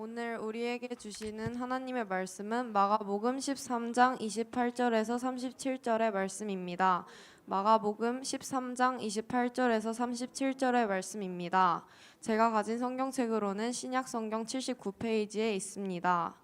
오늘 우리에게 주시는 하나님의 말씀은 마가복음 13장 28절에서 37절의 말씀입니다. 마가복음 13장 28절에서 37절의 말씀입니다. 제가 가진 성경책으로는 신약 성경 79페이지에 있습니다.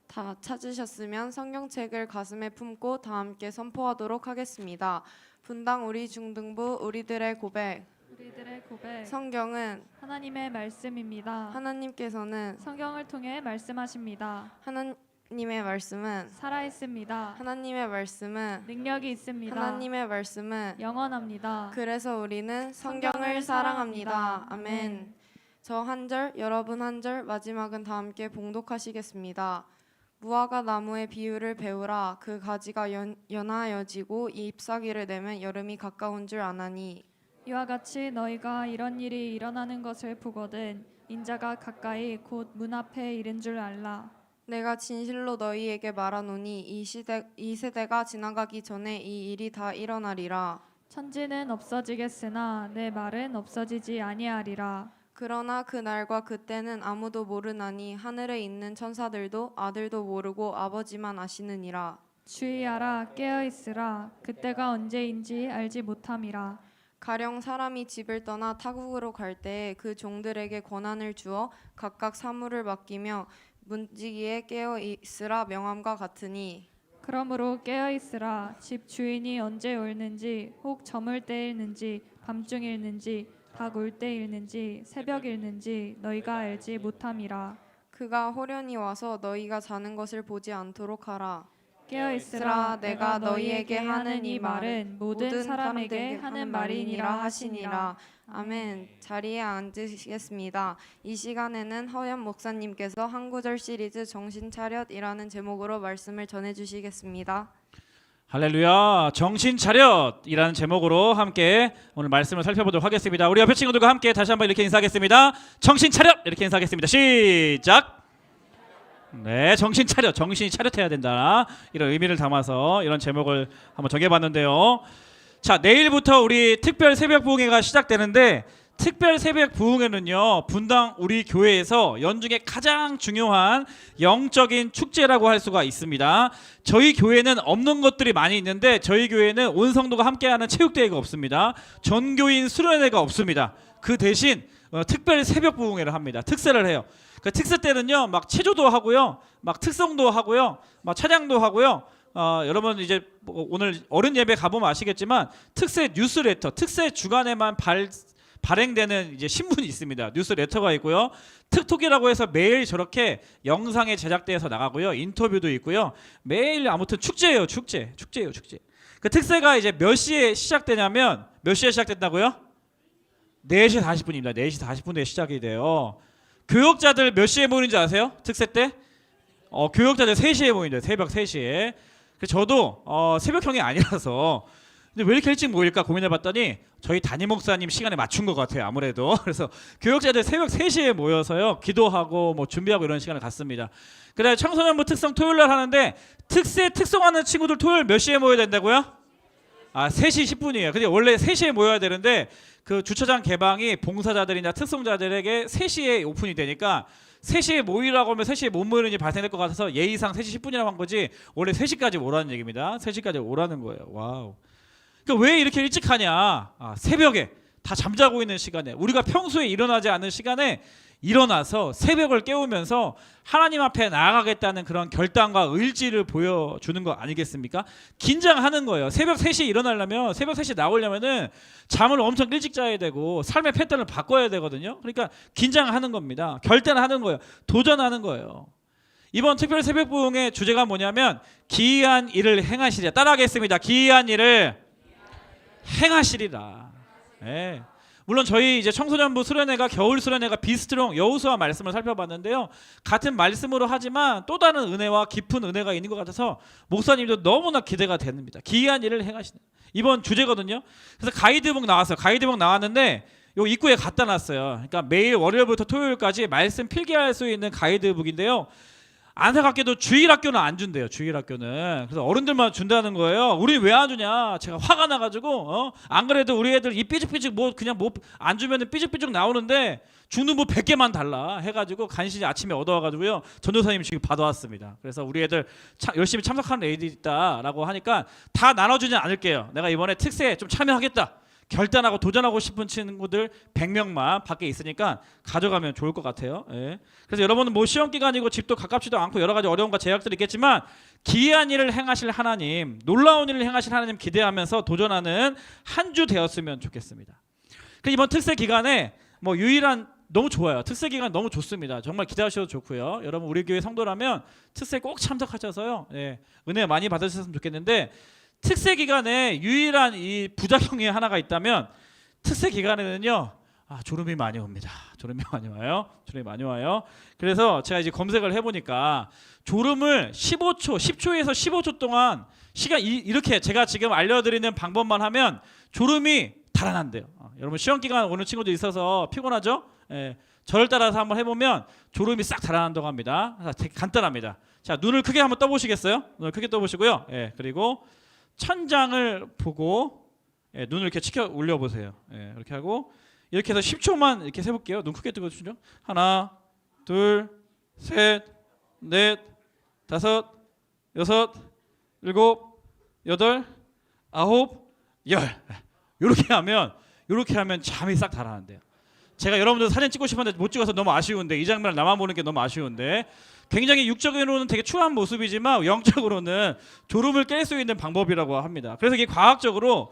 다 찾으셨으면 성경책을 가슴에 품고 다 함께 선포하도록 하겠습니다. 분당 우리 중등부 우리들의 고백. 성경은 하나님의 말씀입니다. 하나님께서는 성경을 통해 말씀하십니다. 하나님의 말씀은 살아있습니다. 하나님의 말씀은 능력이 있습니다. 하나님의 말씀은 영원합니다. 그래서 우리는 성경을 사랑합니다. 아멘. 저 한 절, 여러분 한 절, 마지막은 다 함께 봉독하시겠습니다. 무화과 나무의 비유를 배우라. 그 가지가 연하여지고 잎사귀를 내면 여름이 가까운 줄 아나니. 이와 같이 너희가 이런 일이 일어나는 것을 보거든 인자가 가까이 곧 문 앞에 이른 줄 알라. 내가 진실로 너희에게 말하노니 이 세대가 지나가기 전에 이 일이 다 일어나리라. 천지는 없어지겠으나 내 말은 없어지지 아니하리라. 그러나 그 날과 그때는 아무도 모르나니 하늘에 있는 천사들도 아들도 모르고 아버지만 아시느니라. 주의하라, 깨어있으라. 그때가 언제인지 알지 못함이라. 가령 사람이 집을 떠나 타국으로 갈 때에 그 종들에게 권한을 주어 각각 사물을 맡기며 문지기에 깨어있으라 명함과 같으니. 그러므로 깨어있으라. 집 주인이 언제 올는지 혹 저물 때일는지 밤중일는지 닭 올 때일는지 새벽일는지 너희가 알지 못함이라. 그가 호련히 와서 너희가 자는 것을 보지 않도록 하라. 깨어있으라. 내가 너희에게 하는 이 말은 모든 사람에게 하는 말이니라 하시니라. 아멘. 자리에 앉으시겠습니다. 이 시간에는 허연 목사님께서 한 구절 시리즈 정신차렷이라는 제목으로 말씀을 전해주시겠습니다. 할렐루야. 정신차렷이라는 제목으로 함께 오늘 말씀을 살펴보도록 하겠습니다. 우리 옆에 친구들과 함께 다시 한번 이렇게 인사하겠습니다. 정신차렷 이렇게 인사하겠습니다. 시작. 네, 정신차렷, 정신이 차렷해야 된다, 이런 의미를 담아서 이런 제목을 한번 정해봤는데요. 자, 내일부터 우리 특별 새벽 부흥회가 시작되는데, 특별 새벽 부흥회는요, 분당 우리 교회에서 연중에 가장 중요한 영적인 축제라고 할 수가 있습니다. 저희 교회는 없는 것들이 많이 있는데, 저희 교회는 온 성도가 함께하는 체육대회가 없습니다. 전교인 수련회가 없습니다. 그 대신 특별 새벽 부흥회를 합니다. 특세를 해요. 그 특세 때는요, 막 체조도 하고요, 막 특성도 하고요, 막 찬양도 하고요. 여러분 이제 오늘 어른 예배 가보면 아시겠지만 특세 뉴스레터, 특세 주간에만 발행되는 이제 신문이 있습니다. 뉴스레터가 있고요. 특톡이라고 해서 매일 저렇게 영상에 제작돼서 나가고요. 인터뷰도 있고요. 매일 아무튼 축제예요, 축제예요, 축제. 그 특세가 이제 몇 시에 시작되냐면, 몇 시에 시작된다고요? 4시 40분입니다. 4시 40분에 시작이 돼요. 교역자들 몇 시에 모이는지 아세요? 특세 때? 교역자들 3시에 모인대요. 새벽 3시에. 저도 새벽형이 아니라서 근데 왜 이렇게 일찍 모일까 고민해봤더니 저희 담임 목사님 시간에 맞춘 것 같아요. 아무래도. 그래서 교역자들 새벽 3시에 모여서요, 기도하고 뭐 준비하고 이런 시간을 갖습니다. 그래, 청소년부 특성 토요일날 하는데, 특세 특성하는 친구들 토요일 몇 시에 모여야 된다고요? 3시 10분이에요. 근데 원래 3시에 모여야 되는데, 그 주차장 개방이 봉사자들이나 특성자들에게 3시에 오픈이 되니까 3시에 모이라고 하면 3시에 못 모이는 일이 발생될 것 같아서 예의상 3시 10분이라고 한 거지, 원래 3시까지 오라는 얘기입니다. 3시까지 오라는 거예요. 와우. 그러니까 왜 이렇게 일찍 하냐? 새벽에 다 잠자고 있는 시간에, 우리가 평소에 일어나지 않는 시간에 일어나서 새벽을 깨우면서 하나님 앞에 나아가겠다는 그런 결단과 의지를 보여주는 거 아니겠습니까? 긴장하는 거예요. 새벽 3시에 일어나려면, 새벽 3시에 나오려면은 잠을 엄청 일찍 자야 되고 삶의 패턴을 바꿔야 되거든요. 그러니까 긴장하는 겁니다. 결단하는 거예요. 도전하는 거예요. 이번 특별 새벽 부흥의 주제가 뭐냐면 기이한 일을 행하시리라. 따라하겠습니다. 기이한 일을 행하시리라. 네. 물론 저희 이제 청소년부 수련회가 겨울 수련회가 비스트롱 여호수아 말씀을 살펴봤는데요, 같은 말씀으로 하지만 또 다른 은혜와 깊은 은혜가 있는 것 같아서 목사님도 너무나 기대가 됩니다. 기이한 일을 행하시는 이번 주제거든요. 그래서 가이드북 나왔어요. 가이드북 나왔는데 요 입구에 갖다 놨어요. 그러니까 매일 월요일부터 토요일까지 말씀 필기할 수 있는 가이드북인데요, 안타깝게도 주일학교는 안 준대요. 주일학교는. 그래서 어른들만 준다는 거예요. 우리 왜 안 주냐? 제가 화가 나가지고 안 그래도 우리 애들 이 삐죽삐죽 뭐 그냥 뭐 안 주면은 삐죽삐죽 나오는데 주는 뭐 100개만 달라 해가지고 간신히 아침에 얻어와가지고요. 전도사님 지금 받아왔습니다. 그래서 우리 애들 열심히 참석하는 애들이 있다라고 하니까 다 나눠주진 않을게요. 내가 이번에 특세에 좀 참여하겠다. 결단하고 도전하고 싶은 친구들 100명만 밖에 있으니까 가져가면 좋을 것 같아요. 예. 그래서 여러분은 뭐 시험 기간이고 집도 가깝지도 않고 여러 가지 어려움과 제약들이 있겠지만 기이한 일을 행하실 하나님, 놀라운 일을 행하실 하나님 기대하면서 도전하는 한 주 되었으면 좋겠습니다. 그래서 이번 특세 기간에 뭐 유일한 너무 좋아요. 특세 기간 너무 좋습니다. 정말 기대하셔도 좋고요. 여러분 우리 교회 성도라면 특세 꼭 참석하셔서요. 예. 은혜 많이 받으셨으면 좋겠는데 특세 기간에 유일한 이 부작용이 하나가 있다면 특세 기간에는요. 졸음이 많이 옵니다. 졸음이 많이 와요. 졸음이 많이 와요. 그래서 제가 이제 검색을 해보니까 졸음을 10초에서 15초 동안 시간 이렇게 제가 지금 알려드리는 방법만 하면 졸음이 달아난대요. 여러분 시험 기간 오는 친구들 있어서 피곤하죠? 예, 저를 따라서 한번 해보면 졸음이 싹 달아난다고 합니다. 되게 간단합니다. 자, 눈을 크게 한번 떠보시겠어요? 눈을 크게 떠보시고요. 예, 그리고 천장을 보고 눈을 이렇게 치켜 올려보세요. 이렇게 하고 이렇게 해서 10초만 이렇게 세볼게요. 눈 크게 뜨고 주죠. 하나, 둘, 셋, 넷, 다섯, 여섯, 일곱, 여덟, 아홉, 열. 이렇게 하면 잠이 싹 달아난대요. 제가 여러분들 사진 찍고 싶었는데 못 찍어서 너무 아쉬운데 이 장면을 나만 보는 게 너무 아쉬운데 굉장히 육적으로는 되게 추한 모습이지만 영적으로는 졸음을 깰 수 있는 방법이라고 합니다. 그래서 이게 과학적으로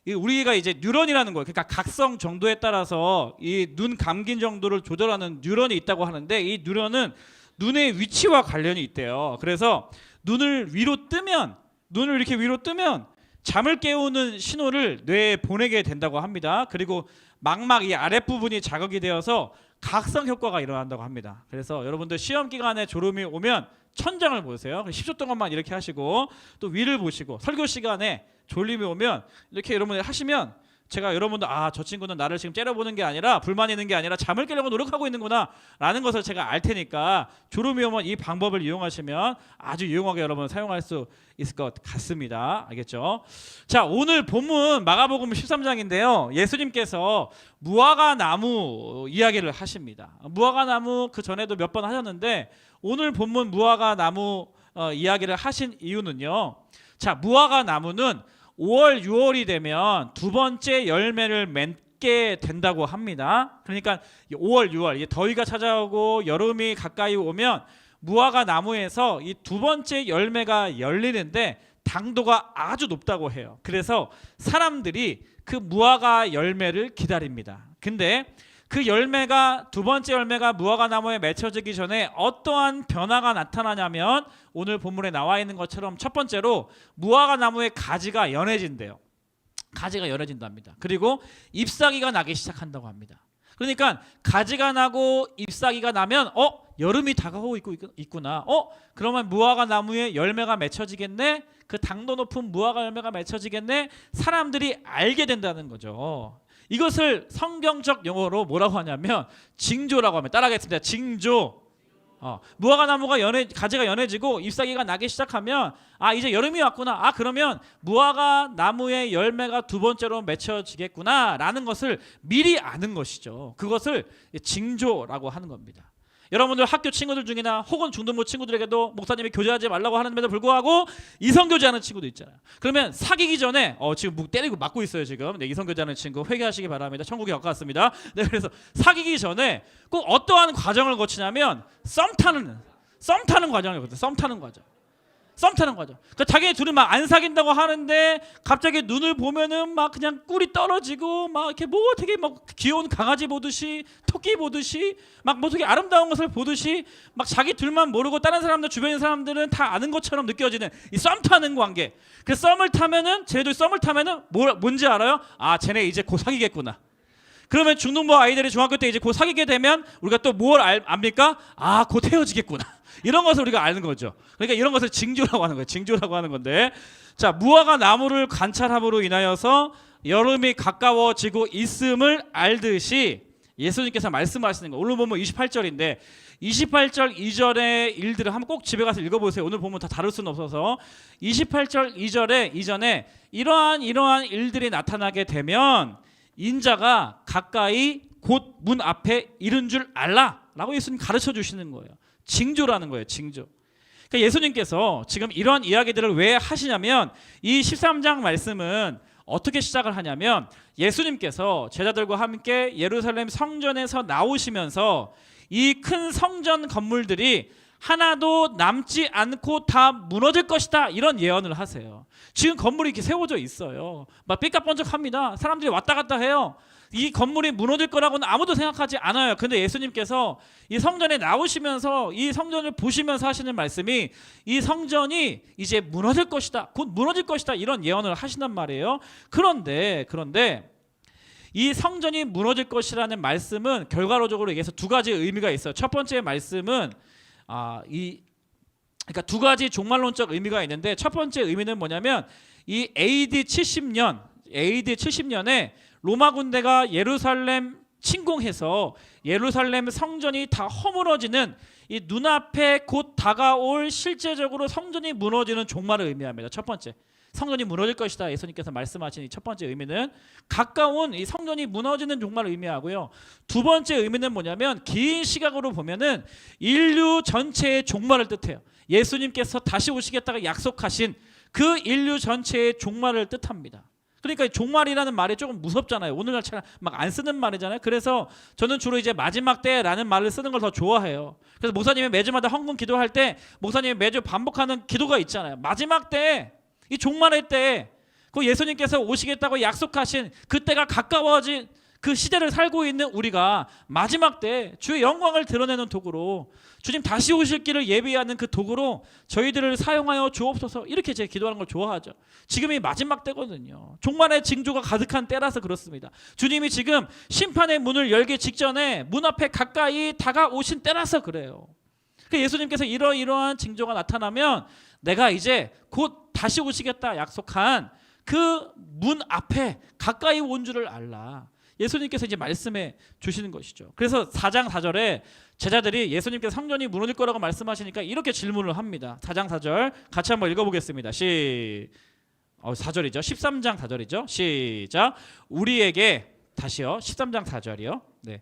우리가 이제 뉴런이라는 거예요. 그러니까 각성 정도에 따라서 이 눈 감긴 정도를 조절하는 뉴런이 있다고 하는데 이 뉴런은 눈의 위치와 관련이 있대요. 그래서 눈을 이렇게 위로 뜨면 잠을 깨우는 신호를 뇌에 보내게 된다고 합니다. 그리고 망막 이 아랫부분이 자극이 되어서 각성 효과가 일어난다고 합니다. 그래서 여러분들 시험 기간에 졸음이 오면 천장을 보세요. 10초 동안만 이렇게 하시고 또 위를 보시고 설교 시간에 졸림이 오면 이렇게 여러분들 하시면 제가 여러분들 저 친구는 나를 지금 째려보는 게 아니라 불만 있는 게 아니라 잠을 깨려고 노력하고 있는구나 라는 것을 제가 알 테니까 졸음이 오면 이 방법을 이용하시면 아주 유용하게 여러분 사용할 수 있을 것 같습니다. 알겠죠? 자, 오늘 본문 마가복음 13장인데요. 예수님께서 무화과 나무 이야기를 하십니다. 무화과 나무 그 전에도 몇 번 하셨는데 오늘 본문 무화과 나무 이야기를 하신 이유는요. 자, 무화과 나무는 5월, 6월이 되면 두 번째 열매를 맺게 된다고 합니다. 그러니까 5월, 6월 이게 더위가 찾아오고 여름이 가까이 오면 무화과 나무에서 이 두 번째 열매가 열리는데 당도가 아주 높다고 해요. 그래서 사람들이 그 무화과 열매를 기다립니다. 근데 그 열매가 두 번째 열매가 무화과 나무에 맺혀지기 전에 어떠한 변화가 나타나냐면 오늘 본문에 나와 있는 것처럼 첫 번째로 무화과 나무의 가지가 연해진대요. 가지가 연해진답니다. 그리고 잎사귀가 나기 시작한다고 합니다. 그러니까 가지가 나고 잎사귀가 나면 여름이 다가오고 있구나. 그러면 무화과 나무에 열매가 맺혀지겠네. 그 당도 높은 무화과 열매가 맺혀지겠네. 사람들이 알게 된다는 거죠. 이것을 성경적 용어로 뭐라고 하냐면 징조라고 하면 따라하겠습니다. 징조. 무화과 나무가 가지가 연해지고 잎사귀가 나기 시작하면 이제 여름이 왔구나. 그러면 무화과 나무의 열매가 두 번째로 맺혀지겠구나 라는 것을 미리 아는 것이죠. 그것을 징조라고 하는 겁니다. 여러분들 학교 친구들 중이나 혹은 중등부 친구들에게도 목사님이 교제하지 말라고 하는데도 불구하고 이성교제하는 친구도 있잖아요. 그러면 사귀기 전에 지금 묵 때리고 맞고 있어요 지금. 네, 이성교제하는 친구 회개하시기 바랍니다. 천국에 가까웠습니다. 네, 그래서 사귀기 전에 꼭 어떠한 과정을 거치냐면 썸 타는 과정을 거쳐요. 썸 타는 과정. 그러니까 자기 둘이 막 안 사귄다고 하는데 갑자기 눈을 보면은 막 그냥 꿀이 떨어지고 막 이렇게 뭐 되게 막 귀여운 강아지 보듯이 토끼 보듯이 막 뭐 되게 아름다운 것을 보듯이 막 자기 둘만 모르고 다른 사람들 주변의 사람들은 다 아는 것처럼 느껴지는 이 썸 타는 관계. 그 썸을 타면은 쟤네들 썸을 타면은 뭔지 알아요? 쟤네 이제 곧 사귀겠구나. 그러면 중등부 아이들이 중학교 때 이제 곧 사귀게 되면 우리가 또 뭘 압니까? 곧 헤어지겠구나. 이런 것을 우리가 아는 거죠. 그러니까 이런 것을 징조라고 하는 거예요. 징조라고 하는 건데, 자, 무화과 나무를 관찰함으로 인하여서 여름이 가까워지고 있음을 알듯이 예수님께서 말씀하시는 거. 오늘 보면 28절인데 28절 이전의 일들을 한번 꼭 집에 가서 읽어보세요. 오늘 보면 다 다룰 수는 없어서 28절 이전에 이러한 일들이 나타나게 되면 인자가 가까이 곧 문 앞에 이른 줄 알라라고 예수님 가르쳐 주시는 거예요. 징조라는 거예요. 징조. 그러니까 예수님께서 지금 이런 이야기들을 왜 하시냐면 이 13장 말씀은 어떻게 시작을 하냐면 예수님께서 제자들과 함께 예루살렘 성전에서 나오시면서 이 큰 성전 건물들이 하나도 남지 않고 다 무너질 것이다 이런 예언을 하세요. 지금 건물이 이렇게 세워져 있어요. 막 삐까뻔쩍합니다. 사람들이 왔다 갔다 해요. 이 건물이 무너질 거라고는 아무도 생각하지 않아요. 근데 예수님께서 이 성전에 나오시면서 이 성전을 보시면서 하시는 말씀이 이 성전이 이제 무너질 것이다. 곧 무너질 것이다. 이런 예언을 하신단 말이에요. 그런데 이 성전이 무너질 것이라는 말씀은 결과론적으로 얘기해서 두 가지 의미가 있어요. 첫 번째 말씀은 그러니까 두 가지 종말론적 의미가 있는데 첫 번째 의미는 뭐냐면 이 AD 70년에 로마 군대가 예루살렘 침공해서 예루살렘 성전이 다 허물어지는 이 눈앞에 곧 다가올 실제적으로 성전이 무너지는 종말을 의미합니다. 첫 번째. 성전이 무너질 것이다. 예수님께서 말씀하신 이 첫 번째 의미는 가까운 이 성전이 무너지는 종말을 의미하고요. 두 번째 의미는 뭐냐면 긴 시각으로 보면은 인류 전체의 종말을 뜻해요. 예수님께서 다시 오시겠다고 약속하신 그 인류 전체의 종말을 뜻합니다. 그러니까 종말이라는 말이 조금 무섭잖아요. 오늘날처럼 막 안 쓰는 말이잖아요. 그래서 저는 주로 이제 마지막 때라는 말을 쓰는 걸 더 좋아해요. 그래서 목사님이 매주마다 헌금 기도할 때 목사님이 매주 반복하는 기도가 있잖아요. 마지막 때, 이 종말의 때, 그 예수님께서 오시겠다고 약속하신 그때가 가까워진 그 시대를 살고 있는 우리가 마지막 때 주의 영광을 드러내는 도구로 주님 다시 오실 길을 예비하는 그 도구로 저희들을 사용하여 주옵소서 이렇게 제가 기도하는 걸 좋아하죠. 지금이 마지막 때거든요. 종말의 징조가 가득한 때라서 그렇습니다. 주님이 지금 심판의 문을 열기 직전에 문 앞에 가까이 다가오신 때라서 그래요. 예수님께서 이러한 징조가 나타나면 내가 이제 곧 다시 오시겠다 약속한 그 문 앞에 가까이 온 줄을 알라. 예수님께서 이제 말씀해 주시는 것이죠. 그래서 4장 4절에 제자들이 예수님께서 성전이 무너질 거라고 말씀하시니까 이렇게 질문을 합니다. 4장 4절 같이 한번 읽어보겠습니다. 4절이죠. 13장 4절이죠. 시작. 우리에게 다시요. 13장 4절이요. 네.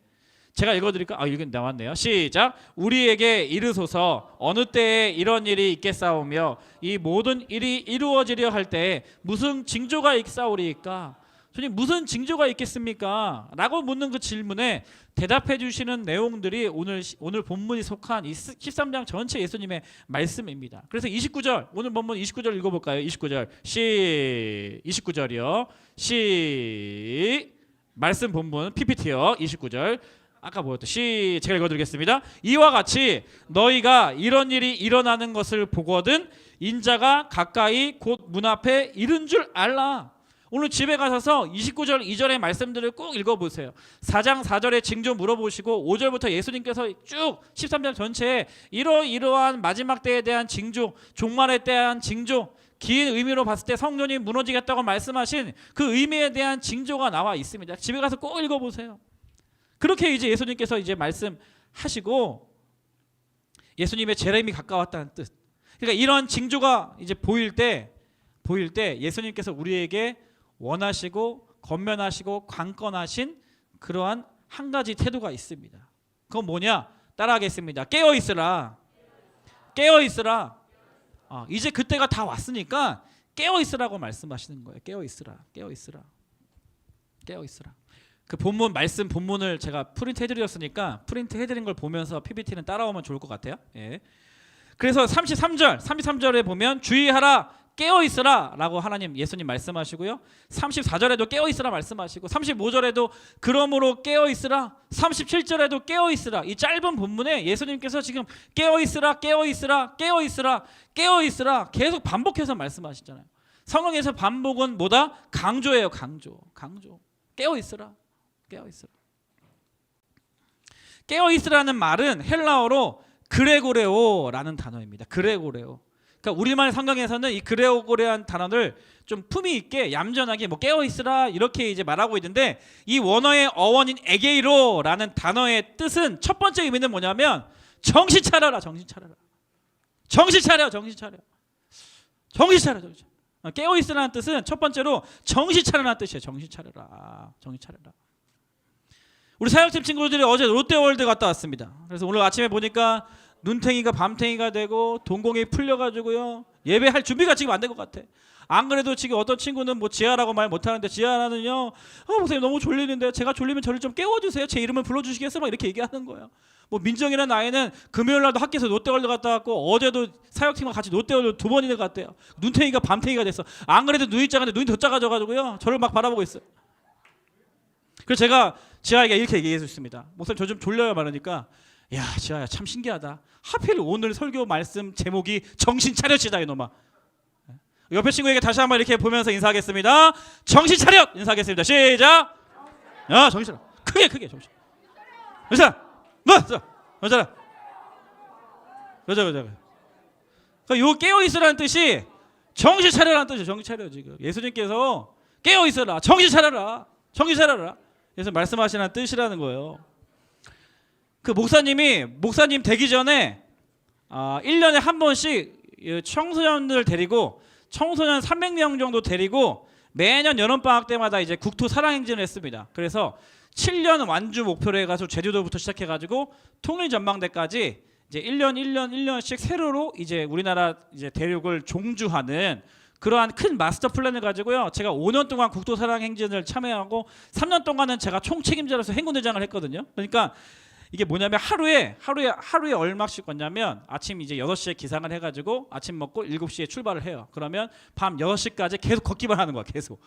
제가 읽어드릴까? 여기 나왔네요. 시작. 우리에게 이르소서 어느 때에 이런 일이 있겠사오며 이 모든 일이 이루어지려 할 때에 무슨 징조가 있사오리이까? 주님 무슨 징조가 있겠습니까? 라고 묻는 그 질문에 대답해 주시는 내용들이 오늘 본문이 속한 이 13장 전체 예수님의 말씀입니다. 그래서 29절 오늘 본문 29절 읽어볼까요? 29절 29절이요. 말씀 본문 PPT요. 29절 아까 뭐였죠? 제가 읽어드리겠습니다. 이와 같이 너희가 이런 일이 일어나는 것을 보거든 인자가 가까이 곧 문 앞에 이른 줄 알라. 오늘 집에 가셔서 29절 2절의 말씀들을 꼭 읽어보세요. 4장 4절의 징조 물어보시고 5절부터 예수님께서 쭉 13장 전체에 이러한 마지막 때에 대한 징조, 종말에 대한 징조, 긴 의미로 봤을 때 성전이 무너지겠다고 말씀하신 그 의미에 대한 징조가 나와 있습니다. 집에 가서 꼭 읽어보세요. 그렇게 이제 예수님께서 이제 말씀하시고 예수님의 재림이 가까웠다는 뜻. 그러니까 이런 징조가 이제 보일 때 예수님께서 우리에게 원하시고 권면하시고 관건하신 그러한 한 가지 태도가 있습니다. 그건 뭐냐? 따라하겠습니다. 깨어 있으라. 깨어 있으라. 이제 그때가 다 왔으니까 깨어 있으라고 말씀하시는 거예요. 깨어 있으라. 깨어 있으라. 깨어 있으라. 그 본문 말씀 본문을 제가 프린트 해드렸으니까 프린트 해드린 걸 보면서 PPT는 따라오면 좋을 것 같아요. 예. 그래서 33절에 보면 주의하라 깨어 있으라 라고 하나님 예수님 말씀하시고요. 34절에도 깨어 있으라 말씀하시고 35절에도 그러므로 깨어 있으라 37절에도 깨어 있으라 이 짧은 본문에 예수님께서 지금 깨어 있으라 깨어 있으라 깨어 있으라 깨어 있으라 계속 반복해서 말씀하시잖아요. 성경에서 반복은 뭐다? 강조예요. 강조. 깨어 있으라. 깨어 있으라. 깨어 있으라는 말은 헬라어로 그레고레오라는 단어입니다. 그레고레오. 그러니까 우리말 성경에서는 이 그레오고리안 단어를 좀 품위 있게 얌전하게 뭐 깨어 있으라 이렇게 이제 말하고 있는데, 이 원어의 어원인 에게이로라는 단어의 뜻은 첫 번째 의미는 뭐냐면 정신 차려라, 정신 차려라, 정신 차려, 정신 차려, 정신 차려, 정신 차려. 깨어 있으라는 뜻은 첫 번째로 정신 차려라는 뜻이에요. 정신 차려라, 정신 차려라. 우리 사역팀 친구들이 어제 롯데월드 갔다 왔습니다. 그래서 오늘 아침에 보니까 눈탱이가 밤탱이가 되고 동공이 풀려가지고요, 예배할 준비가 지금 안 된 것 같아. 안 그래도 지금 어떤 친구는 뭐 지하라고 말 못하는데, 지하라는요, 목사님 너무 졸리는데 제가 졸리면 저를 좀 깨워주세요, 제 이름을 불러주시겠어요? 막 이렇게 얘기하는 거예요. 뭐 민정이라는 아이는 금요일 날도 학교에서 롯데월드 갔다 왔고, 어제도 사역팀과 같이 롯데월드 2번이나 갔대요. 눈탱이가 밤탱이가 됐어. 안 그래도 눈이 작은데 눈이 더 작아져가지고요, 저를 막 바라보고 있어요. 그래서 제가 지하에게 이렇게 얘기했습니다. 목사님 저 좀 졸려요 말하니까, 야 지하야 참 신기하다. 하필 오늘 설교 말씀 제목이 정신 차려시다 이놈아. 옆에 친구에게 다시 한번 이렇게 보면서 인사하겠습니다. 정신 차려! 인사하겠습니다. 시작! 야 정신 차려. 크게 정신. 여자 뭐? 여자 그러니까 요 깨어 있으라는 뜻이 정신 차려라는 뜻이에요. 정신 차려. 지금 예수님께서 깨어 있어라, 정신 차려라, 정신 차려라, 그래서 말씀하시는 뜻이라는 거예요. 그 목사님 되기 전에 1년에 한 번씩 청소년들 데리고, 청소년 300명 정도 데리고 매년 여름방학 때마다 이제 국토 사랑행진을 했습니다. 그래서 7년 완주 목표로 해가지고 제주도부터 시작해가지고 통일전망대까지 이제 1년씩 세로로 이제 우리나라 이제 대륙을 종주하는 그러한 큰 마스터 플랜을 가지고요, 제가 5년 동안 국토 사랑행진을 참여하고 3년 동안은 제가 총책임자로서 행군대장을 했거든요. 그러니까 이게 뭐냐면 하루에 얼마씩 걷냐면, 아침 이제 6시에 기상을 해가지고 아침 먹고 7시에 출발을 해요. 그러면 밤 6시까지 계속 걷기만 하는 거야. 계속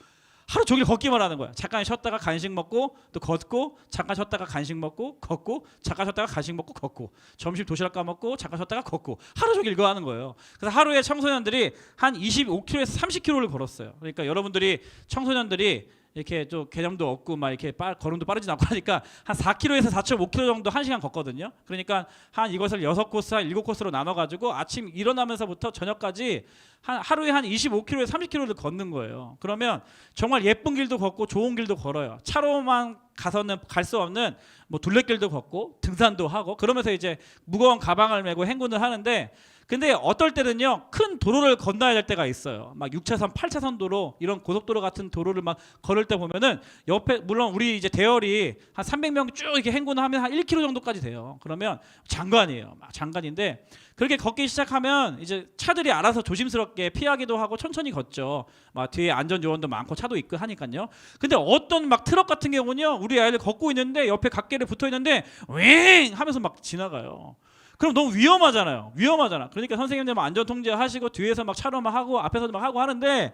하루 종일 걷기만 하는 거야. 잠깐 쉬었다가 간식 먹고 또 걷고, 잠깐 쉬었다가 간식 먹고 걷고, 잠깐 쉬었다가 간식 먹고 걷고, 점심 도시락 까먹고 잠깐 쉬었다가 걷고, 하루 종일 이거 하는 거예요. 그래서 하루에 청소년들이 한 25km에서 30km를 걸었어요. 그러니까 여러분들이 청소년들이 이렇게 좀 개념도 없고 막 이렇게 걸음도 빠르지 않고 하니까 한 4km에서 4.5km 정도 1시간 걷거든요. 그러니까 한 이것을 6코스, 한 7코스로 나눠가지고 아침 일어나면서부터 저녁까지 하루에 한 25km에서 30km를 걷는 거예요. 그러면 정말 예쁜 길도 걷고 좋은 길도 걸어요. 차로만 가서는 갈 수 없는 뭐 둘레길도 걷고 등산도 하고, 그러면서 이제 무거운 가방을 메고 행군을 하는데, 근데 어떨 때는요 큰 도로를 건너야 될 때가 있어요. 막 6차선, 8차선 도로, 이런 고속도로 같은 도로를 막 걸을 때 보면은 옆에, 물론 우리 이제 대열이 한 300명 쭉 이렇게 행군을 하면 한 1km 정도까지 돼요. 그러면 장관이에요. 막 장관인데, 그렇게 걷기 시작하면 이제 차들이 알아서 조심스럽게 피하기도 하고 천천히 걷죠. 막 뒤에 안전 요원도 많고 차도 있고 하니까요. 근데 어떤 막 트럭 같은 경우는요, 우리 아이들 걷고 있는데 옆에 갓길에 붙어 있는데 윙 하면서 막 지나가요. 그럼 너무 위험하잖아요. 그러니까 선생님들 막 안전 통제하시고 뒤에서 막 차로만 하고 앞에서도 막 하고 하는데,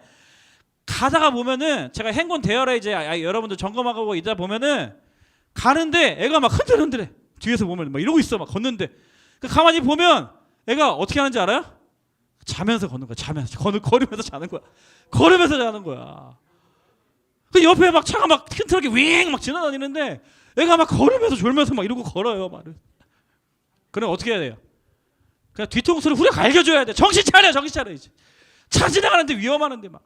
가다가 보면은 제가 행군 대열에 이제 여러분들 점검하고 있다 보면은 가는데 애가 막 흔들흔들해. 뒤에서 보면 막 이러고 있어. 막 걷는데 가만히 보면 애가 어떻게 하는지 알아요? 자면서 걷는 거야. 걸으면서 자는 거야. 걸으면서 자는 거야. 그 옆에 막 차가 막 큰 트럭이 윙 막 지나다니는데 애가 막 걸으면서 졸면서 막 이러고 걸어요. 말을. 그럼 어떻게 해야 돼요? 그냥 뒤통수를 후려 갈겨줘야 돼. 정신 차려 이제. 차 지나가는데 위험하는데 막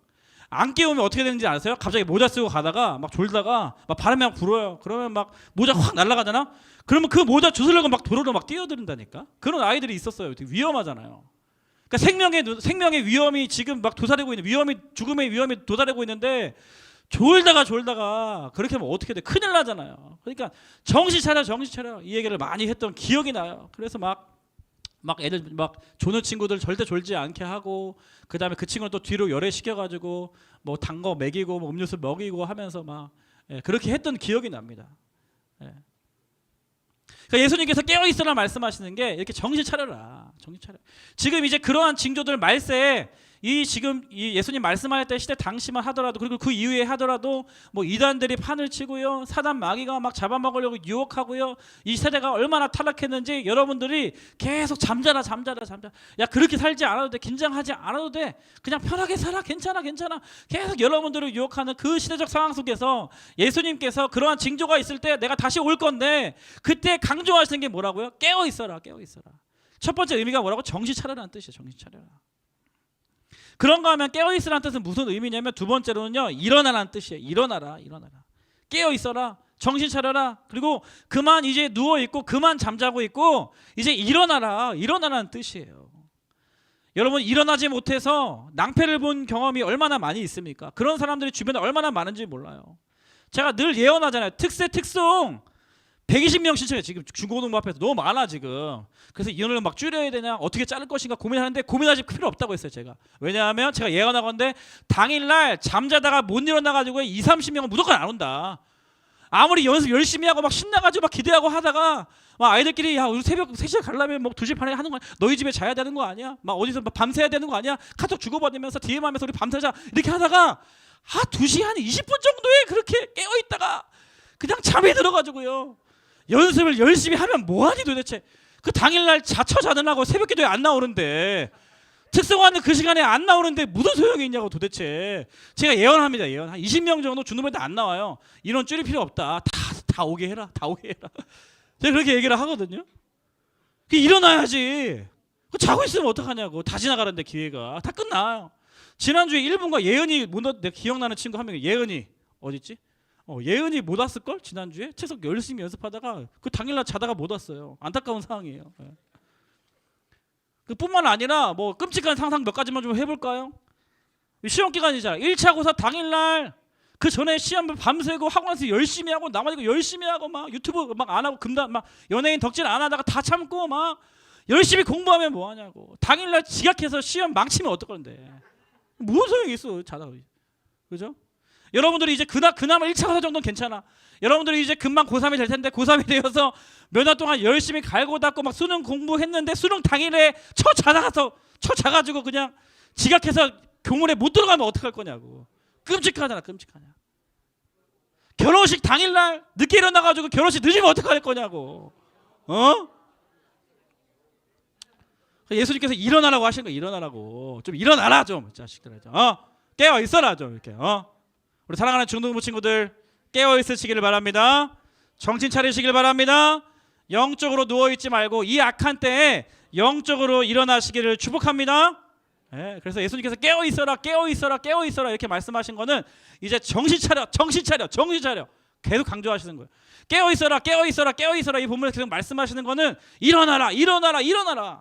안 깨우면 어떻게 되는지 아세요? 갑자기 모자 쓰고 가다가 막 졸다가 막 바람이 막 불어요. 그러면 막 모자 확 날아가잖아. 그러면 그 모자 주스려고 막 도로로 막 뛰어든다니까. 그런 아이들이 있었어요. 되게 위험하잖아요. 그러니까 생명의 위험이 지금 막 도사리고 있는, 죽음의 위험이 도사리고 있는데 졸다가 그렇게 하면 어떻게 돼? 큰일 나잖아요. 그러니까 정신 차려 이 얘기를 많이 했던 기억이 나요. 그래서 막 애들 막 조는 친구들 절대 졸지 않게 하고, 그 다음에 그 친구는 또 뒤로 열애시켜가지고 뭐 단 거 먹이고 뭐 음료수 먹이고 하면서 막 그렇게 했던 기억이 납니다. 그러니까 예수님께서 깨어있으라 말씀하시는 게 이렇게 정신 차려라. 지금 이제 그러한 징조들 말세에 지금 이 예수님 말씀할 때 시대 당시만 하더라도, 그리고 그 이후에 하더라도 뭐 이단들이 판을 치고요, 사단 마귀가 막 잡아먹으려고 유혹하고요, 이 세대가 얼마나 타락했는지 여러분들이 계속 잠자라. 야 그렇게 살지 않아도 돼, 긴장하지 않아도 돼, 그냥 편하게 살아, 괜찮아. 계속 여러분들을 유혹하는 그 시대적 상황 속에서 예수님께서 그러한 징조가 있을 때 내가 다시 올 건데, 그때 강조하시는 게 뭐라고요? 깨어 있어라. 첫 번째 의미가 뭐라고? 정신 차려라는 뜻이에요. 정신 차려라. 그런가 하면 깨어 있으라는 뜻은 무슨 의미냐면 두 번째로는요. 일어나라는 뜻이에요. 일어나라. 깨어 있어라. 정신 차려라. 그리고 그만 이제 누워 있고 그만 잠자고 있고 이제 일어나라는 뜻이에요. 여러분 일어나지 못해서 낭패를 본 경험이 얼마나 많이 있습니까? 그런 사람들이 주변에 얼마나 많은지 몰라요. 제가 늘 예언하잖아요. 특세 특송 120명 신청해. 지금 중고등부 앞에서 너무 많아 지금. 그래서 인원을 막 줄여야 되냐 어떻게 자를 것인가 고민하는데 고민하실 필요 없다고 했어요 제가. 왜냐하면 제가 예언하건대 당일날 잠자다가 못 일어나가지고 20-30명은 무조건 안 온다. 아무리 연습 열심히 하고 막 신나가지고 막 기대하고 하다가 막 아이들끼리 야 우리 새벽 3시에 가려면 뭐 2시 반에 하는 거 아니야? 너희 집에 자야 되는 거 아니야? 막 어디서 막 밤새야 되는 거 아니야? 카톡 주고받으면서 DM 하면서 우리 밤새자 이렇게 하다가 2시 한 20분 정도에 그렇게 깨어있다가 그냥 잠이 들어가지고요. 연습을 열심히 하면 뭐하니 도대체. 그 당일날 자처 자느라고 새벽 기도에 안 나오는데 특성화는 그 시간에 안 나오는데 무슨 소용이 있냐고 도대체. 제가 예언합니다. 예언. 한 20명 정도 중도부한테 안 나와요. 인원 줄일 필요 없다. 다 오게 해라. 제가 그렇게 얘기를 하거든요. 일어나야지. 자고 있으면 어떡하냐고. 다 지나가는데 기회가. 다 끝나요. 지난주에 1분과 예은이 내가 기억나는 친구 한 명이 예은이 어딨지? 예은이 못 왔을걸? 지난주에 채석 열심히 연습하다가 그 당일날 자다가 못 왔어요. 안타까운 상황이에요. 그뿐만 아니라 뭐 끔찍한 상상 몇 가지만 좀 해볼까요? 시험 기간이잖아. 1차 고사 당일날 그 전에 시험을 밤새고 학원에서 열심히 하고 나머지 열심히 하고 막 유튜브 막 안 하고 금단 막 연예인 덕질 안 하다가 다 참고 막 열심히 공부하면 뭐 하냐고. 당일날 지각해서 시험 망치면 어떨 건데. 무슨 소용이 있어 자다가. 그죠? 여러분들이 이제 그나마 1차 고사 정도는 괜찮아. 여러분들이 이제 금방 고3이 될 텐데 고3이 되어서 몇 년 동안 열심히 갈고 닦고 막 수능 공부했는데 수능 당일에 자가지고 그냥 지각해서 교문에 못 들어가면 어떡할 거냐고. 끔찍하냐. 결혼식 당일날 늦게 일어나가지고 결혼식 늦으면 어떡할 거냐고. 예수님께서 일어나라고 하신 거 일어나라고. 좀 일어나라 좀 자식들아. 깨어 있어라 좀 이렇게. 우리 사랑하는 중등부 친구들 깨어 있으시기를 바랍니다. 정신 차리시길 바랍니다. 영적으로 누워 있지 말고 이 악한 때에 영적으로 일어나시기를 축복합니다. 네, 그래서 예수님께서 깨어 있어라 이렇게 말씀하신 거는 이제 정신 차려 계속 강조하시는 거예요. 깨어 있어라 이 본문에서 계속 말씀하시는 거는 일어나라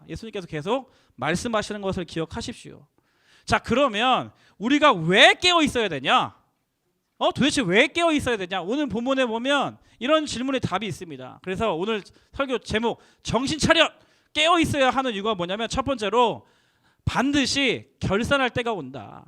예수님께서 계속 말씀하시는 것을 기억하십시오. 자, 그러면 우리가 왜 깨어 있어야 되냐? 도대체 왜 깨어 있어야 되냐? 오늘 본문에 보면 이런 질문에 답이 있습니다. 그래서 오늘 설교 제목 정신 차려 깨어 있어야 하는 이유가 뭐냐면 첫 번째로 반드시 결산할 때가 온다.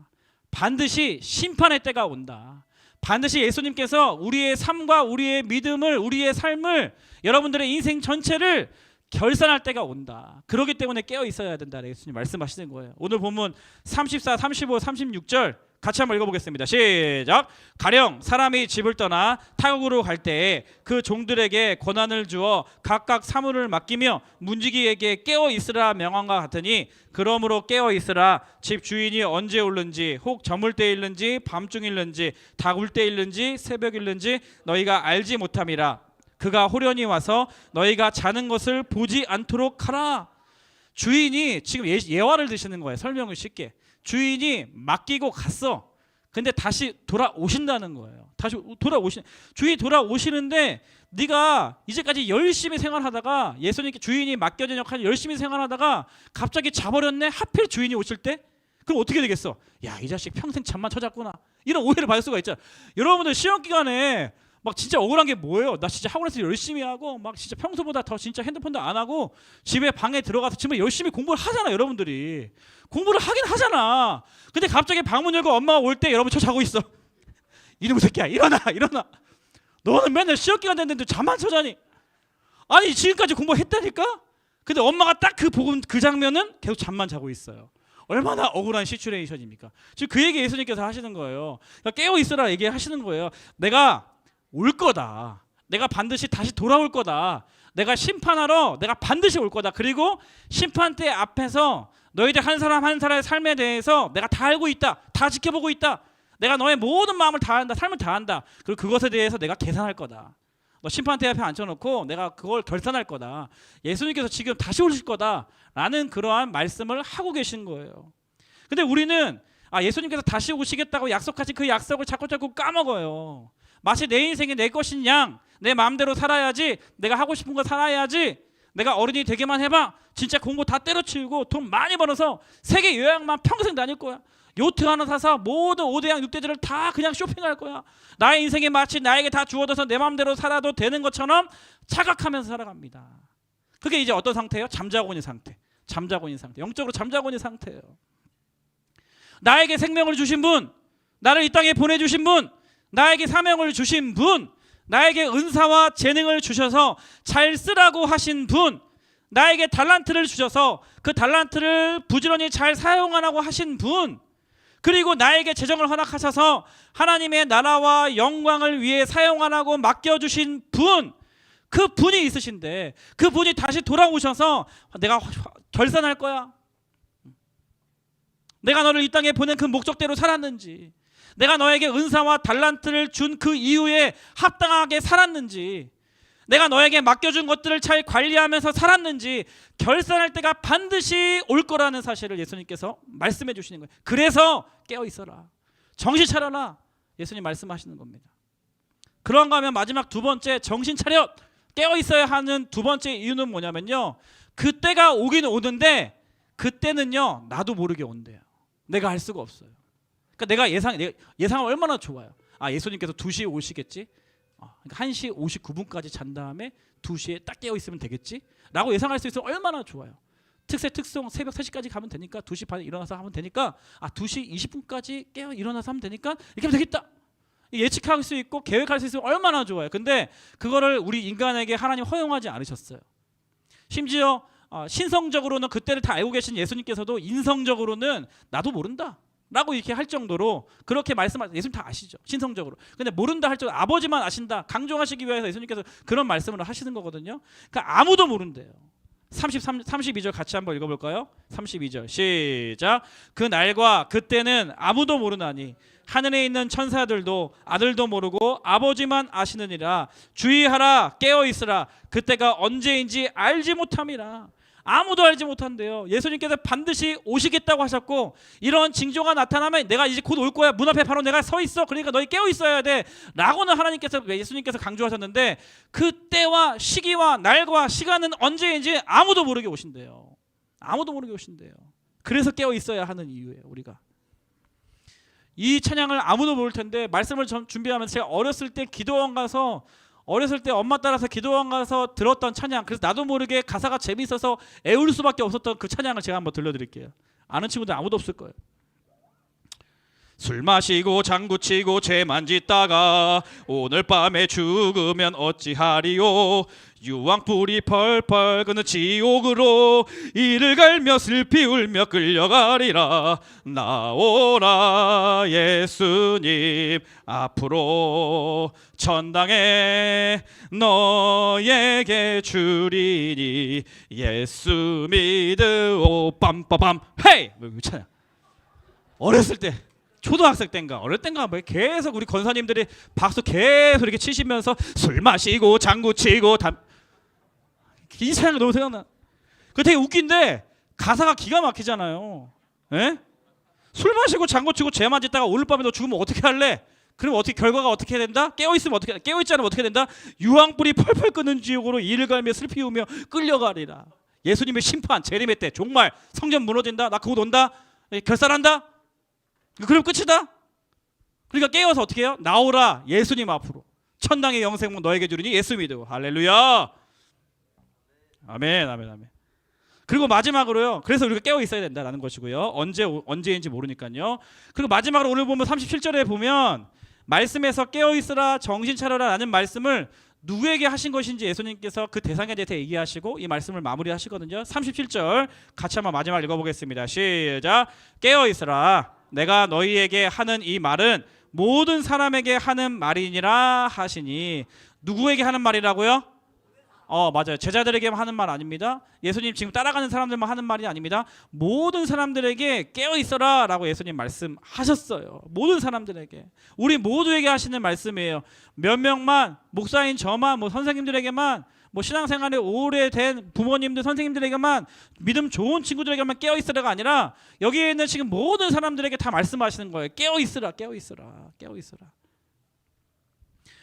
반드시 심판의 때가 온다. 반드시 예수님께서 우리의 삶과 우리의 믿음을 우리의 삶을 여러분들의 인생 전체를 결산할 때가 온다. 그렇기 때문에 깨어 있어야 된다. 예수님 말씀하시는 거예요. 오늘 본문 34, 35, 36절 같이 한번 읽어보겠습니다. 시작. 가령 사람이 집을 떠나 타국으로 갈 때에 그 종들에게 권한을 주어 각각 사물을 맡기며 문지기에게 깨어 있으라 명한과 같으니 그러므로 깨어 있으라. 집 주인이 언제 올는지 혹 저물 때 일는지 밤중일는지 닭울 때 일는지 새벽일는지 너희가 알지 못함이라. 그가 호련히 와서 너희가 자는 것을 보지 않도록 하라. 주인이 지금 예화를 드시는 거예요. 설명을 쉽게. 주인이 맡기고 갔어. 근데 다시 돌아오신다는 거예요. 주인이 돌아오시는데 네가 이제까지 열심히 생활하다가 예수님께 주인이 맡겨진 역할을 열심히 생활하다가 갑자기 자버렸네. 하필 주인이 오실 때? 그럼 어떻게 되겠어? 야, 이 자식 평생 잠만 쳐잤구나. 이런 오해를 받을 수가 있잖아. 여러분들 시험 기간에 막 진짜 억울한 게 뭐예요? 나 진짜 학원에서 열심히 하고 막 진짜 평소보다 더 진짜 핸드폰도 안 하고 집에 방에 들어가서 정말 열심히 공부를 하잖아. 여러분들이 공부를 하긴 하잖아. 근데 갑자기 방문 열고 엄마가 올 때 여러분 저 자고 있어. 이놈의 새끼야 일어나. 너는 맨날 시험 기간 됐는데 잠만 쳐자니. 아니 지금까지 공부했다니까. 근데 엄마가 딱 그 장면은 계속 잠만 자고 있어요. 얼마나 억울한 시츄에이션입니까? 지금 그 얘기 예수님께서 하시는 거예요. 그러니까 깨어 있으라 얘기하시는 거예요. 내가 올 거다. 내가 반드시 다시 돌아올 거다. 내가 심판하러 내가 반드시 올 거다. 그리고 심판대 앞에서 너희들 한 사람 한 사람의 삶에 대해서 내가 다 알고 있다. 다 지켜보고 있다. 내가 너의 모든 마음을 다 한다. 삶을 다 한다. 그리고 그것에 대해서 내가 계산할 거다. 너 심판대 앞에 앉혀놓고 내가 그걸 결산할 거다. 예수님께서 지금 다시 오실 거다. 라는 그러한 말씀을 하고 계신 거예요. 근데 우리는 예수님께서 다시 오시겠다고 약속하신 그 약속을 자꾸 까먹어요. 마치 내 인생이 내 것인 양, 내 마음대로 살아야지, 내가 하고 싶은 거 살아야지, 내가 어른이 되게만 해봐, 진짜 공부 다 때려치우고 돈 많이 벌어서 세계 여행만 평생 다닐 거야. 요트 하나 사서 모든 5대양 6대들을 다 그냥 쇼핑할 거야. 나의 인생이 마치 나에게 다 주어져서 내 마음대로 살아도 되는 것처럼 착각하면서 살아갑니다. 그게 이제 어떤 상태예요? 잠자고 있는 상태. 잠자고 있는 상태. 영적으로 잠자고 있는 상태예요. 나에게 생명을 주신 분, 나를 이 땅에 보내주신 분, 나에게 사명을 주신 분, 나에게 은사와 재능을 주셔서 잘 쓰라고 하신 분, 나에게 달란트를 주셔서 그 달란트를 부지런히 잘 사용하라고 하신 분, 그리고 나에게 재정을 허락하셔서 하나님의 나라와 영광을 위해 사용하라고 맡겨주신 분, 그 분이 있으신데 그 분이 다시 돌아오셔서 내가 결산할 거야. 내가 너를 이 땅에 보낸 그 목적대로 살았는지, 내가 너에게 은사와 달란트를 준 그 이후에 합당하게 살았는지, 내가 너에게 맡겨준 것들을 잘 관리하면서 살았는지 결산할 때가 반드시 올 거라는 사실을 예수님께서 말씀해 주시는 거예요. 그래서 깨어 있어라, 정신 차려라, 예수님 말씀하시는 겁니다. 그런가 하면 마지막 두 번째, 정신 차려 깨어 있어야 하는 두 번째 이유는 뭐냐면요, 그때가 오긴 오는데 그때는요 나도 모르게 온대요. 내가 할 수가 없어요. 그러니까 내가 예상을 얼마나 좋아요. 예수님께서 2시에 오시겠지, 그러니까 1시 59분까지 잔 다음에 2시에 딱 깨어 있으면 되겠지 라고 예상할 수 있으면 얼마나 좋아요. 특송 새벽 3시까지 가면 되니까 2시 반에 일어나서 하면 되니까 2시 20분까지 깨어 일어나서 하면 되니까 이렇게 하면 되겠다, 예측할 수 있고 계획할 수 있으면 얼마나 좋아요. 근데 그거를 우리 인간에게 하나님 허용하지 않으셨어요. 심지어 신성적으로는 그때를 다 알고 계신 예수님께서도 인성적으로는 나도 모른다 라고 이렇게 할 정도로 그렇게 말씀하신, 예수님 다 아시죠, 신성적으로. 근데 모른다 할 정도로 아버지만 아신다 강조하시기 위해서 예수님께서 그런 말씀을 하시는 거거든요. 그러니까 아무도 모른대요. 32절 같이 한번 읽어볼까요? 32절 시작. 그 날과 그때는 아무도 모르나니 하늘에 있는 천사들도 아들도 모르고 아버지만 아시느니라. 주의하라, 깨어 있으라, 그때가 언제인지 알지 못함이라. 아무도 알지 못한대요. 예수님께서 반드시 오시겠다고 하셨고, 이런 징조가 나타나면 내가 이제 곧 올 거야, 문 앞에 바로 내가 서 있어, 그러니까 너희 깨어 있어야 돼 라고는 예수님께서 강조하셨는데, 그때와 시기와 날과 시간은 언제인지 아무도 모르게 오신대요. 아무도 모르게 오신대요. 그래서 깨어 있어야 하는 이유예요. 우리가 이 찬양을 아무도 모를 텐데, 말씀을 준비하면서 제가 어렸을 때 엄마 따라서 기도원 가서 들었던 찬양, 그래서 나도 모르게 가사가 재미있어서 애울 수밖에 없었던 그 찬양을 제가 한번 들려드릴게요. 아는 친구들 아무도 없을 거예요. 술 마시고 장구치고 죄만 짓다가 오늘 밤에 죽으면 어찌하리요. 유황불이 펄펄 끄는 지옥으로 이를 갈며 슬피 울며 끌려가리라. 나오라 예수님 앞으로, 천당에 너에게 주리니 예수 믿으오 빰빠밤 헤이. 찬양 어렸을 때, 초등학생 땐가 어릴 땐가 계속 우리 권사님들이 박수 계속 이렇게 치시면서 술 마시고 장구 치고 이 찬양이 너무 생각나. 그 되게 웃긴데 가사가 기가 막히잖아요. 에? 술 마시고 장구 치고 죄만 짓다가 오늘 밤에 너 죽으면 어떻게 할래? 그럼 어떻게, 결과가 어떻게 된다? 깨어있으면 어떻게, 깨어있지 않으면 어떻게 된다? 유황불이 펄펄 끄는 지옥으로 이를 갈며 슬피 우며 끌려가리라. 예수님의 심판, 재림의 때 정말 성전 무너진다, 나 그곳 온다, 결산한다, 그럼 끝이다. 그러니까 깨어서 어떻게 해요? 나오라 예수님 앞으로, 천당의 영생은 너에게 주리니 예수 믿으고. 할렐루야. 아멘 아멘 아멘. 그리고 마지막으로요, 그래서 우리가 깨어 있어야 된다라는 것이고요. 언제인지 모르니까요. 그리고 마지막으로 오늘 보면 37절에 보면 말씀에서 깨어 있으라, 정신 차려라 라는 말씀을 누구에게 하신 것인지 예수님께서 그 대상에 대해서 얘기하시고 이 말씀을 마무리하시거든요. 37절 같이 한번 마지막 읽어보겠습니다. 시작. 깨어 있으라, 내가 너희에게 하는 이 말은 모든 사람에게 하는 말이니라 하시니. 누구에게 하는 말이라고요? 맞아요. 제자들에게 하는 말 아닙니다. 예수님 지금 따라가는 사람들만 하는 말이 아닙니다. 모든 사람들에게 깨어 있어라 라고 예수님 말씀하셨어요. 모든 사람들에게, 우리 모두에게 하시는 말씀이에요. 몇 명만, 목사인 저만, 선생님들에게만, 뭐 신앙생활에 오래된 부모님들 선생님들에게만 믿음 좋은 친구들에게만 깨어 있으라가 아니라 여기에 있는 지금 모든 사람들에게 다 말씀하시는 거예요. 깨어 있으라, 깨어 있으라, 깨어 있으라.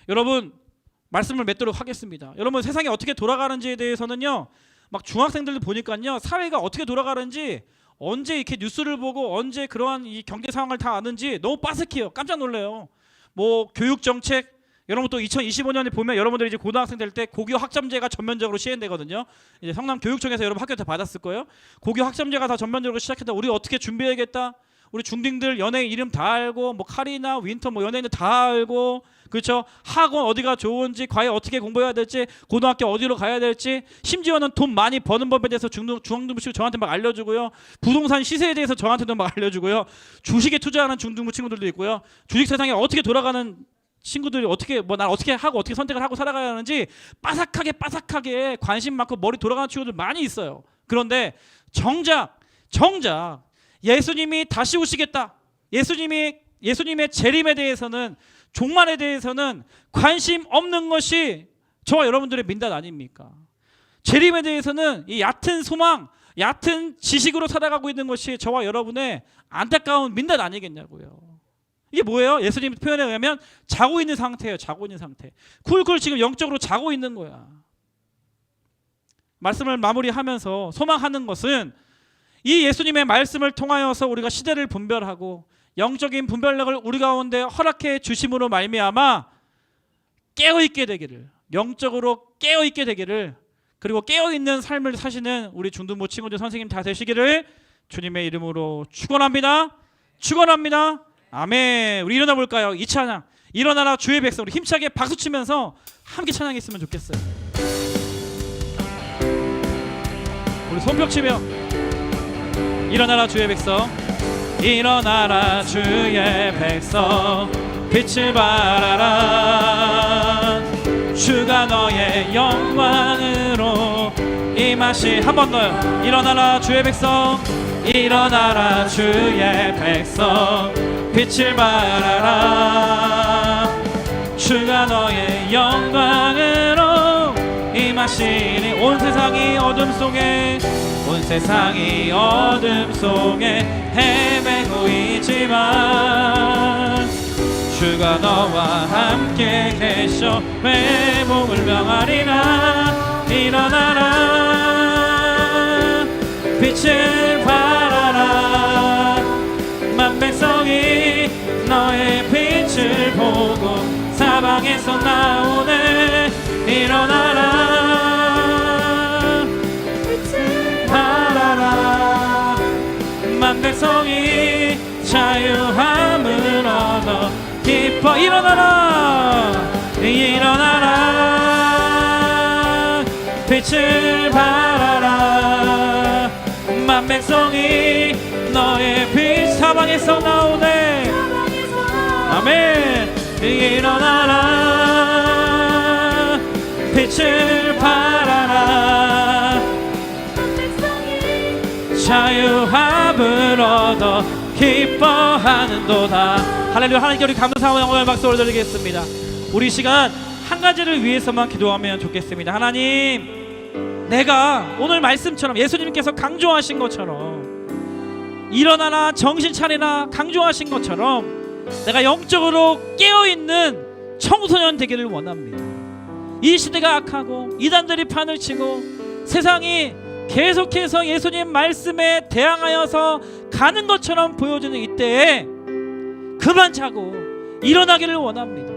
여러분 말씀을 맺도록 하겠습니다. 여러분 세상이 어떻게 돌아가는지에 대해서는요, 막 중학생들도 보니까요, 사회가 어떻게 돌아가는지 언제 이렇게 뉴스를 보고 언제 그러한 이 경제 상황을 다 아는지 너무 빠삭해요. 깜짝 놀래요. 뭐 교육 정책, 여러분 또 2025년에 보면 여러분들이 이제 고등학생 될 때 고교 학점제가 전면적으로 시행되거든요. 이제 성남 교육청에서 여러분 학교 때 받았을 거예요. 고교 학점제가 다 전면적으로 시작했다. 우리 어떻게 준비해야겠다. 우리 중딩들 연예인 이름 다 알고, 뭐 카리나 윈터 뭐 연예인들 다 알고, 그렇죠? 학원 어디가 좋은지, 과연 어떻게 공부해야 될지, 고등학교 어디로 가야 될지, 심지어는 돈 많이 버는 법에 대해서 중등부식 저한테 막 알려주고요. 부동산 시세에 대해서 저한테도 막 알려주고요. 주식에 투자하는 중등부 친구들도 있고요. 주식 세상에 어떻게 돌아가는 친구들이 어떻게 뭐 난 어떻게 하고 어떻게 선택을 하고 살아가야 하는지 빠삭하게 관심 많고 머리 돌아가는 친구들 많이 있어요. 그런데 정작 예수님이 다시 오시겠다, 예수님의 재림에 대해서는, 종말에 대해서는 관심 없는 것이 저와 여러분들의 민단 아닙니까? 재림에 대해서는 이 얕은 소망, 얕은 지식으로 살아가고 있는 것이 저와 여러분의 안타까운 민단 아니겠냐고요. 이게 뭐예요? 예수님 표현에 의하면 자고 있는 상태예요. 자고 있는 상태. 쿨쿨 지금 영적으로 자고 있는 거야. 말씀을 마무리하면서 소망하는 것은 이 예수님의 말씀을 통하여서 우리가 시대를 분별하고 영적인 분별력을 우리 가운데 허락해 주심으로 말미암아 깨어있게 되기를, 영적으로 깨어있게 되기를, 그리고 깨어있는 삶을 사시는 우리 중등부 친구들 선생님 다 되시기를 주님의 이름으로 축원합니다. 축원합니다. 아멘. 우리 일어나 볼까요? 이 찬양, 일어나라 주의 백성, 우리 힘차게 박수 치면서 함께 찬양했으면 좋겠어요. 우리 손뼉 치며 일어나라 주의 백성, 일어나라 주의 백성, 빛을 발하라. 주가 너의 영광으로 임하시. 한 번 더요. 일어나라 주의 백성, 일어나라 주의 백성, 빛을 발하라. 주가 너의 영광으로 임하시니. 온 세상이 어둠 속에, 온 세상이 어둠 속에 헤매고 있지만 주가 너와 함께 계셔 회복을 명하리라. 일어나라 빛을 발하라. 만 백성이 너의 빛을 보고 사방에서 나오네. 일어나라 빛을 발하라. 만 백성이 자유함을 얻어 기뻐. 일어나라 일어나라 빛을 발하라. 만 백성이 너의 빛 사방에서 나오네. 아멘. 일어나라 빛을 발하라. 자유함을 얻어 기뻐하는도다. 할렐루야. 하나님께 우리 감사하고 영광의 박수 올려드리겠습니다. 우리 시간 한 가지를 위해서만 기도하면 좋겠습니다. 하나님, 내가 오늘 말씀처럼 예수님께서 강조하신 것처럼 일어나라 정신 차리라 강조하신 것처럼 내가 영적으로 깨어있는 청소년 되기를 원합니다. 이 시대가 악하고 이단들이 판을 치고 세상이 계속해서 예수님 말씀에 대항하여서 가는 것처럼 보여지는 이때에 그만 자고 일어나기를 원합니다.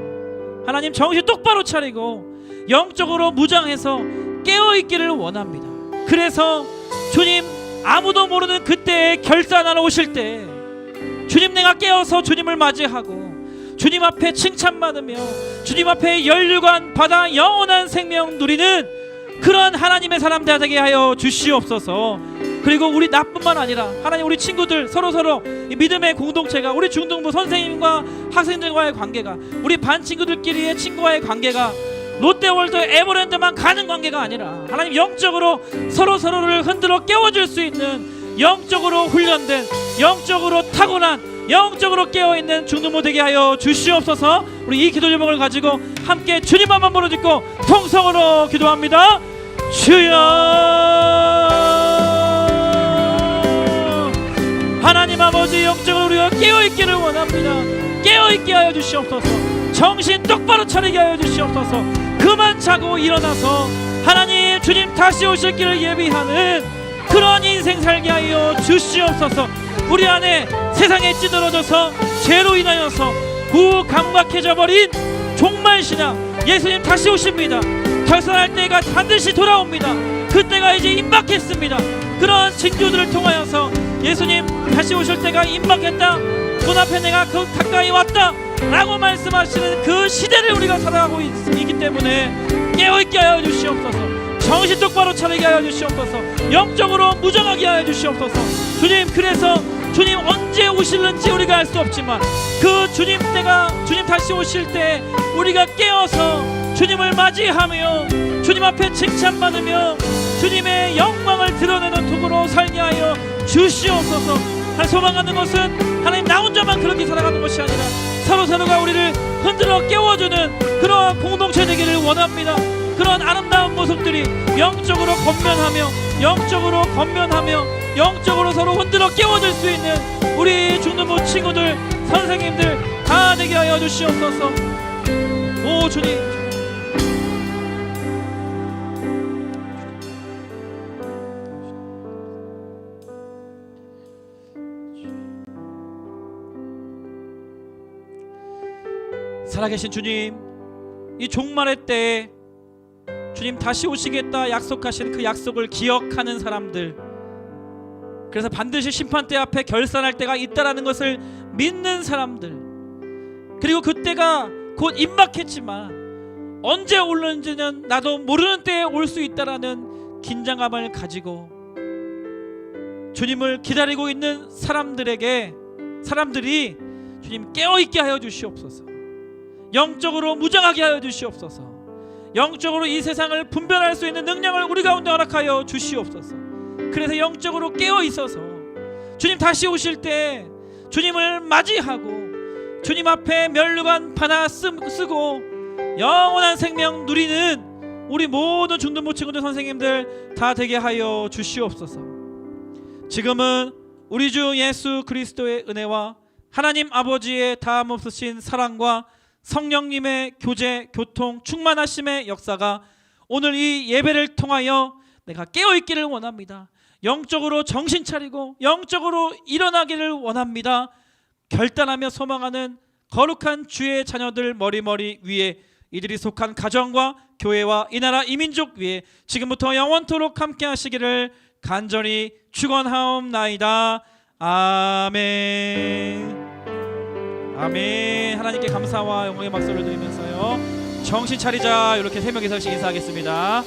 하나님, 정신 똑바로 차리고 영적으로 무장해서 깨어있기를 원합니다. 그래서 주님, 아무도 모르는 그때에 결단하러 오실 때 주님, 내가 깨어서 주님을 맞이하고 주님 앞에 칭찬받으며 주님 앞에 연류관 받아 영원한 생명 누리는 그런 하나님의 사람 되게 하여 주시옵소서. 그리고 우리 나뿐만 아니라 하나님, 우리 친구들 서로 이 믿음의 공동체가, 우리 중등부 선생님과 학생들과의 관계가, 우리 반 친구들끼리의 친구와의 관계가 롯데월드 에버랜드만 가는 관계가 아니라 하나님, 영적으로 서로를 흔들어 깨워줄 수 있는 영적으로 훈련된, 영적으로 타고난 영적으로 깨어있는 중등부 되게 하여 주시옵소서. 우리 이 기도 제목을 가지고 함께 주님 한번 부르짖고 통성으로 기도합니다. 주여, 하나님 아버지, 영적으로 우리가 깨어있기를 원합니다. 깨어있게 하여 주시옵소서. 정신 똑바로 차리게 하여 주시옵소서. 그만 자고 일어나서 하나님 주님 다시 오실 길을 예비하는 그런 인생 살게 하여 주시옵소서. 우리 안에 세상에 찌들어져서 죄로 인하여서 무감각해져 버린 종말신앙, 예수님 다시 오십니다. 결산할 때가 반드시 돌아옵니다. 그때가 이제 임박했습니다. 그런 징조들을 통하여서 예수님 다시 오실 때가 임박했다, 문 앞에 내가 가까이 왔다 라고 말씀하시는 그 시대를 우리가 살아가고 있기 때문에 깨어있게 하여 주시옵소서. 정신 똑바로 차리게 하여 주시옵소서. 영적으로 무정하게 하여 주시옵소서. 주님, 그래서 주님 언제 오실는지 우리가 알 수 없지만 그 주님 때가, 주님 다시 오실 때 우리가 깨어서 주님을 맞이하며 주님 앞에 칭찬받으며 주님의 영광을 드러내는 도구로 살게 하여 주시옵소서. 하나님, 소망하는 것은 하나님 나 혼자만 그렇게 살아가는 것이 아니라 서로서로가 우리를 흔들어 깨워주는 그런 공동체 되기를 원합니다. 그런 아름다운 모습들이 영적으로 건면하며 영적으로 서로 흔들어 깨워줄 수 있는 우리 중등부 친구들, 선생님들 다 되게 하여 주시옵소서. 오 주님, 살아계신 주님, 이 종말의 때에 주님 다시 오시겠다 약속하신 그 약속을 기억하는 사람들, 그래서 반드시 심판대 앞에 결산할 때가 있다라는 것을 믿는 사람들, 그리고 그때가 곧 임박했지만 언제 올는지는 나도 모르는 때에 올 수 있다라는 긴장감을 가지고 주님을 기다리고 있는 사람들이 주님 깨어있게 하여 주시옵소서. 영적으로 무장하게 하여 주시옵소서. 영적으로 이 세상을 분별할 수 있는 능력을 우리 가운데 허락하여 주시옵소서. 그래서 영적으로 깨어 있어서 주님 다시 오실 때 주님을 맞이하고 주님 앞에 면류관 하나 쓰고 영원한 생명 누리는 우리 모든 중등부 친구들, 선생님들 다 되게 하여 주시옵소서. 지금은 우리 주 예수 그리스도의 은혜와 하나님 아버지의 다함 없으신 사랑과 성령님의 교제, 교통, 충만하심의 역사가 오늘 이 예배를 통하여 내가 깨어있기를 원합니다. 영적으로 정신 차리고 영적으로 일어나기를 원합니다. 결단하며 소망하는 거룩한 주의 자녀들 머리머리 위에, 이들이 속한 가정과 교회와 이 나라 이 민족 위에 지금부터 영원토록 함께 하시기를 간절히 축원하옵나이다. 아멘. 아멘. 하나님께 감사와 영광의 박수를 드리면서요, 정신 차리자 이렇게 세 명이서씩 인사하겠습니다.